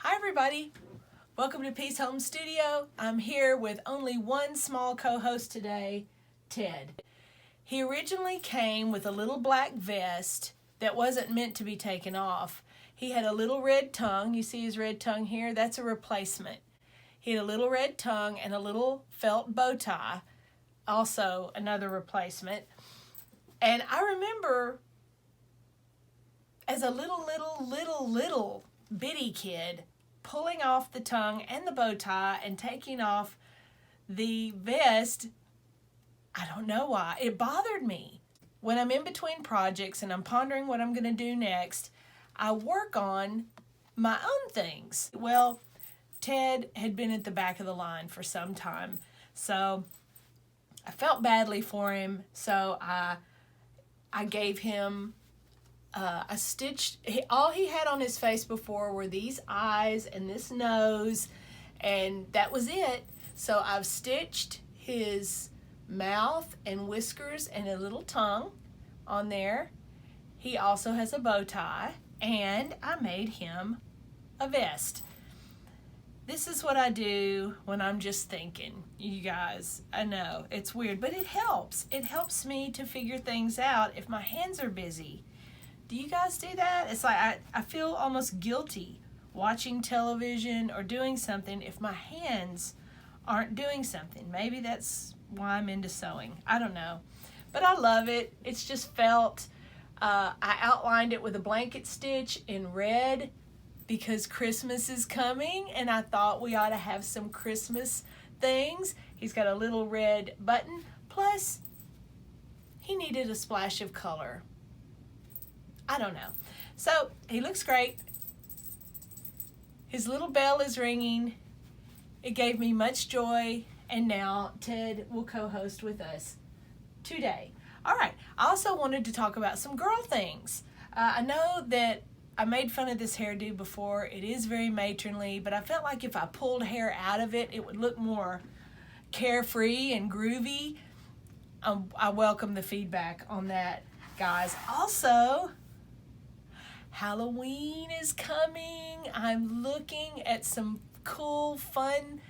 Hi everybody, welcome to Peace Home Studio. I'm here with only one small co-host today, Ted. He originally came with a little black vest that wasn't meant to be taken off. He had a little red tongue. You see his red tongue here? That's a replacement. He had a little red tongue and a little felt bow tie, also another replacement. And I remember as a little bitty kid pulling off the tongue and the bow tie and taking off the vest. I don't know why. It bothered me. When I'm in between projects and I'm pondering what I'm going to do next, I work on my own things. Well, Ted had been at the back of the line for some time, so I felt badly for him, so I gave him a stitch. All he had on his face before were these eyes and this nose, and that was it. So I've stitched his mouth and whiskers and a little tongue on there. He also has a bow tie, and I made him a vest. This is what I do when I'm just thinking, you guys. I know, it's weird, but it helps. It helps me to figure things out if my hands are busy. Do you guys do that? It's like I feel almost guilty watching television or doing something if my hands aren't doing something. Maybe that's why I'm into sewing. I don't know. But I love it. It's just felt. I outlined it with a blanket stitch in red because Christmas is coming and I thought we ought to have some Christmas things. He's got a little red button. Plus, he needed a splash of color. I don't know. So he looks great. His little bell is ringing. It gave me much joy. And now Ted will co-host with us today. All right. I also wanted to talk about some girl things. I know that I made fun of this hairdo before. It is very matronly, but I felt like if I pulled hair out of it, it would look more carefree and groovy. I welcome the feedback on that, guys. Also, Halloween is coming. I'm looking at some cool, fun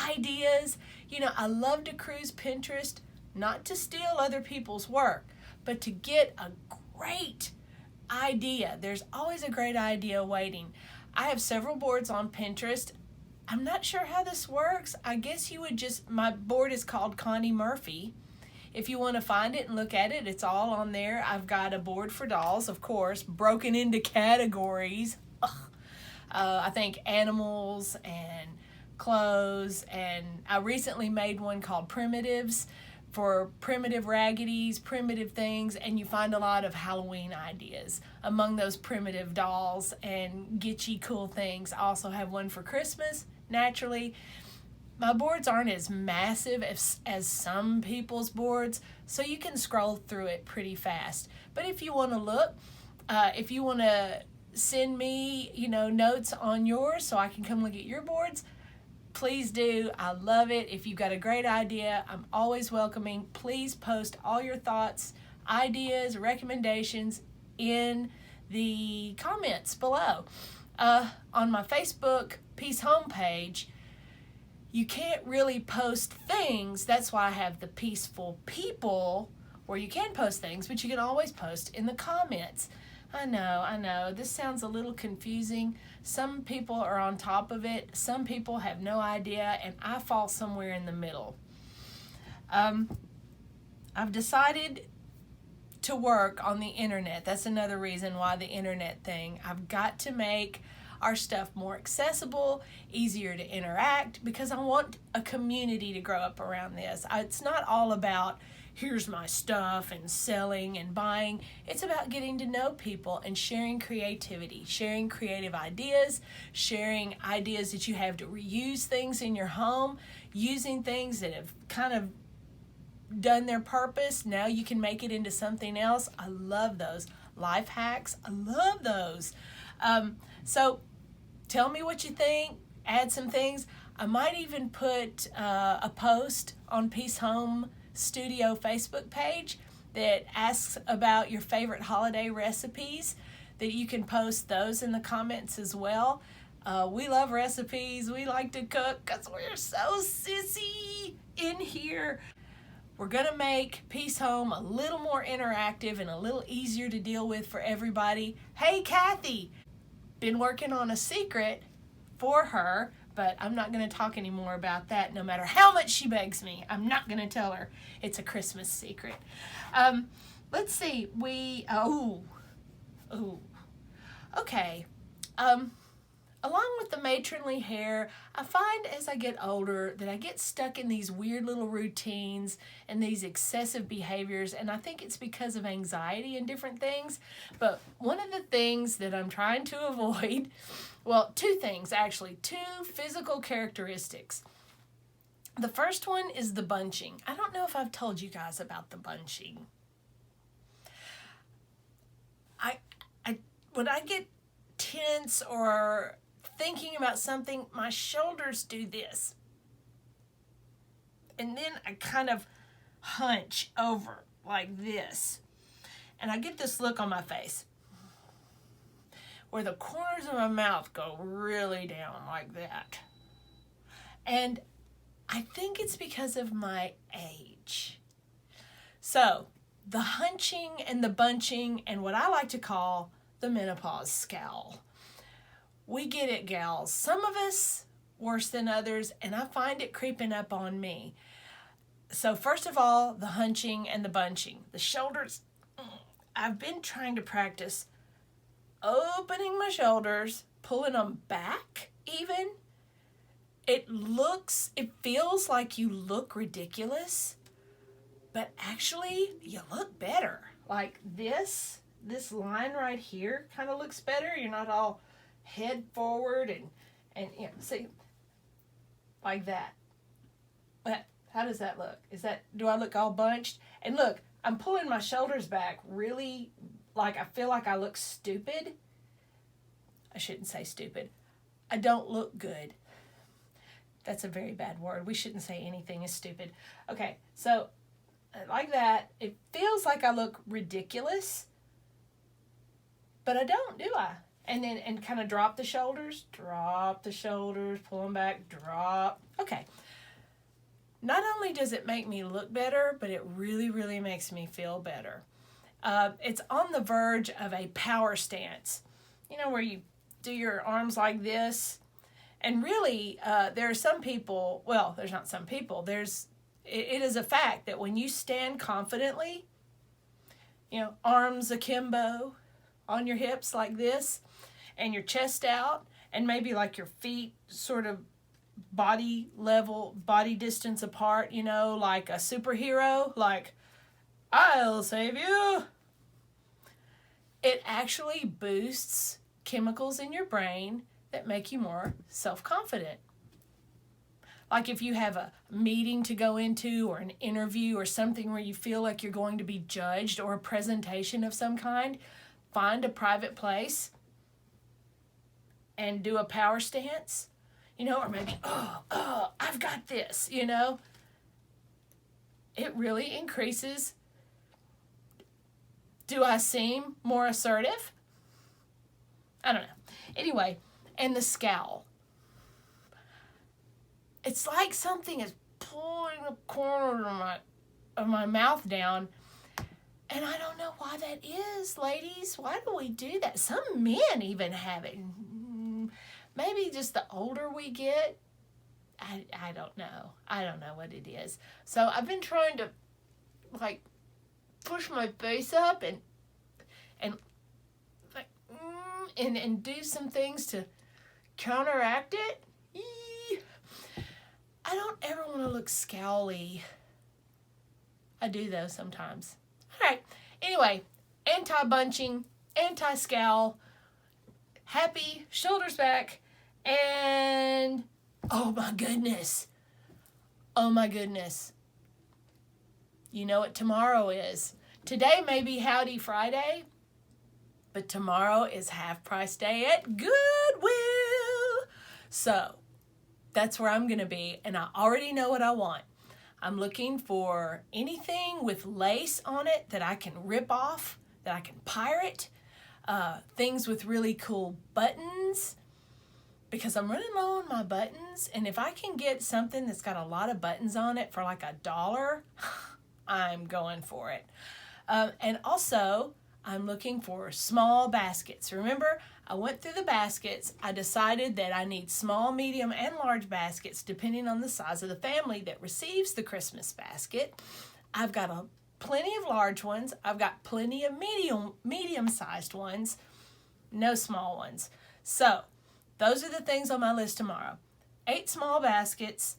ideas. You know, I love to cruise Pinterest, not to steal other people's work, but to get a great idea. There's always a great idea waiting. I have several boards on Pinterest. I'm not sure how this works. I guess you would my board is called Connie Murphy. If you want to find it and look at it, it's all on there. I've got a board for dolls, of course, broken into categories. I think animals and clothes, and I recently made one called Primitives for primitive raggeties, primitive things, and you find a lot of Halloween ideas among those primitive dolls and gitchy cool things. I also have one for Christmas, naturally. My boards aren't as massive as some people's boards, so you can scroll through it pretty fast. But if you want to look, if you want to send me, notes on yours so I can come look at your boards, please do. I love it. If you've got a great idea, I'm always welcoming. Please post all your thoughts, ideas, recommendations in the comments below. On my Facebook Peace Home page, you can't really post things. That's why I have the Peaceful People where you can post things, but you can always post in the comments. I know. This sounds a little confusing. Some people are on top of it. Some people have no idea, and I fall somewhere in the middle. I've decided to work on the internet. That's another reason why the internet thing. I've got to make our stuff more accessible, easier to interact, because I want a community to grow up around this. It's not all about here's my stuff and selling and buying. It's about getting to know people and sharing creativity, sharing creative ideas, sharing ideas that you have to reuse things in your home, using things that have kind of done their purpose. Now you can make it into something else. I love those. Life hacks, I love those. So tell me what you think, add some things. I might even put a post on Peace Home Studio Facebook page that asks about your favorite holiday recipes, that you can post those in the comments as well. We love recipes. We like to cook because we're so sissy in here. We're going to make Peace Home a little more interactive and a little easier to deal with for everybody. Hey, Kathy, been working on a secret for her, but I'm not going to talk anymore about that no matter how much she begs me. I'm not going to tell her it's a Christmas secret. Let's see. Okay. Along with the matronly hair, I find as I get older that I get stuck in these weird little routines and these excessive behaviors, and I think it's because of anxiety and different things. But one of the things that I'm trying to avoid, well, two things actually, two physical characteristics. The first one is the bunching. I don't know if I've told you guys about the bunching. When I get tense or thinking about something, my shoulders do this. And then I kind of hunch over like this. And I get this look on my face where the corners of my mouth go really down like that. And I think it's because of my age. So, the hunching and the bunching and what I like to call the menopause scowl. We get it, gals. Some of us worse than others, and I find it creeping up on me. So first of all, the hunching and the bunching. The shoulders, I've been trying to practice opening my shoulders, pulling them back even. It feels like you look ridiculous, but actually you look better. Like this line right here kind of looks better. You're not all head forward and you know, see, like that. But how does that look? Do I look all bunched? And look, I'm pulling my shoulders back really, like I feel like I look stupid. I shouldn't say stupid. I don't look good. That's a very bad word. We shouldn't say anything is stupid. Okay, so like that, it feels like I look ridiculous, but I don't, do I? And kind of drop the shoulders, pull them back, drop. Okay. Not only does it make me look better, but it really, really makes me feel better. It's on the verge of a power stance. You know, where you do your arms like this. And really, there are some people, well, there's not some people, it is a fact that when you stand confidently, you know, arms akimbo on your hips like this, and your chest out, and maybe like your feet sort of body distance apart, you know, like a superhero, like, I'll save you. It actually boosts chemicals in your brain that make you more self-confident. Like if you have a meeting to go into or an interview or something where you feel like you're going to be judged or a presentation of some kind, find a private place and do a power stance, you know, or maybe, I've got this, you know. It really increases. Do I seem more assertive? I don't know. Anyway, and the scowl. It's like something is pulling the corner of my mouth down. And I don't know why that is, ladies. Why do we do that? Some men even have it. Maybe just the older we get. I don't know. I don't know what it is. So I've been trying to, like, push my face up and do some things to counteract it. I don't ever want to look scowly. I do, though, sometimes. All right. Anyway, anti-bunching, anti-scowl, happy, shoulders back, and oh my goodness. You know what tomorrow is. Today may be Howdy Friday, but tomorrow is Half Price Day at Goodwill. So that's where I'm going to be, and I already know what I want. I'm looking for anything with lace on it that I can rip off, that I can pirate, things with really cool buttons, because I'm running low on my buttons, and if I can get something that's got a lot of buttons on it for like $1, I'm going for it. And also, I'm looking for small baskets. Remember, I went through the baskets. I decided that I need small, medium, and large baskets depending on the size of the family that receives the Christmas basket. I've got plenty of large ones. I've got plenty of medium-sized ones. No small ones. So, those are the things on my list tomorrow. 8 small baskets,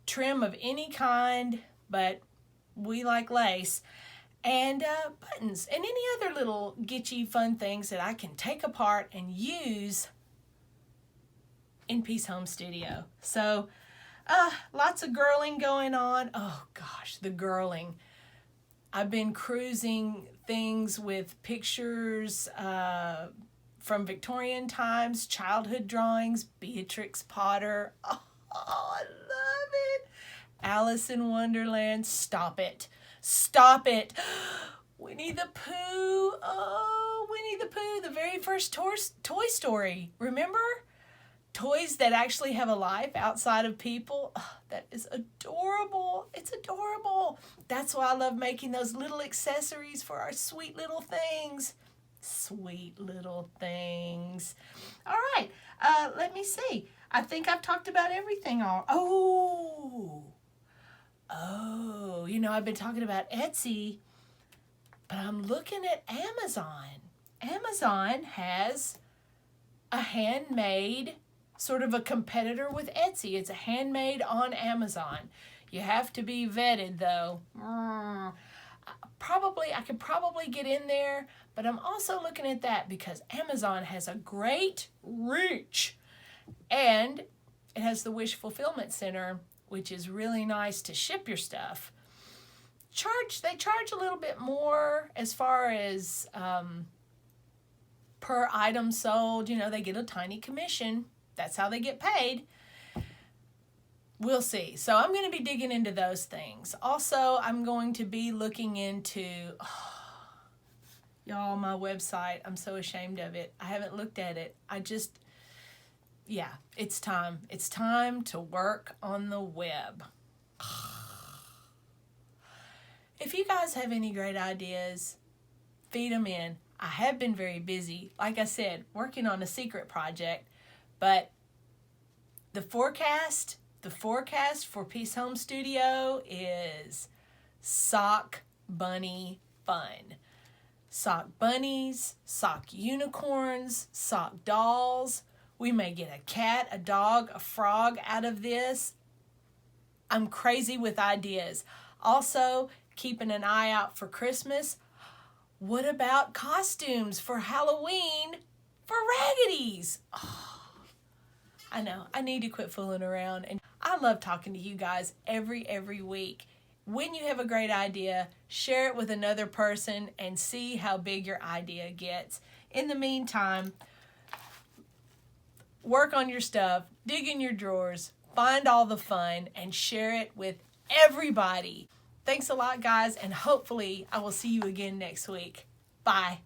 trim of any kind, but we like lace, and buttons, and any other little gitchy fun things that I can take apart and use in Peace Home Studio. So, lots of girling going on. Oh gosh, the girling. I've been cruising things with pictures from Victorian times, childhood drawings, Beatrix Potter. Oh, I love it. Alice in Wonderland. Stop it. Stop it. Winnie the Pooh. Oh, Winnie the Pooh, the very first Toy Story. Remember? Toys that actually have a life outside of people. Oh, that is adorable. It's adorable. That's why I love making those little accessories for our sweet little things. Sweet little things. All right, let me see. I think I've talked about everything. I've been talking about Etsy, but I'm looking at Amazon. Amazon has a handmade, sort of a competitor with Etsy. It's a handmade on Amazon. You have to be vetted, though. I could probably get in there, but I'm also looking at that because Amazon has a great reach, and it has the Wish Fulfillment Center, which is really nice to ship your stuff. They charge a little bit more as far as per item sold. They get a tiny commission. That's how they get paid. We'll see. So I'm going to be digging into those things. Also, I'm going to be looking into, y'all, my website. I'm so ashamed of it. I haven't looked at it. It's time. It's time to work on the web. If you guys have any great ideas, feed them in. I have been very busy, like I said, working on a secret project, but the forecast for Peace Home Studio is sock bunny fun. Sock bunnies, sock unicorns, sock dolls. We may get a cat, a dog, a frog out of this. I'm crazy with ideas. Also, keeping an eye out for Christmas. What about costumes for Halloween for Raggedy's? Oh, I know, I need to quit fooling around. And I love talking to you guys every week. When you have a great idea, share it with another person and see how big your idea gets. In the meantime, work on your stuff, dig in your drawers, find all the fun, and share it with everybody. Thanks a lot, guys, and hopefully I will see you again next week. Bye.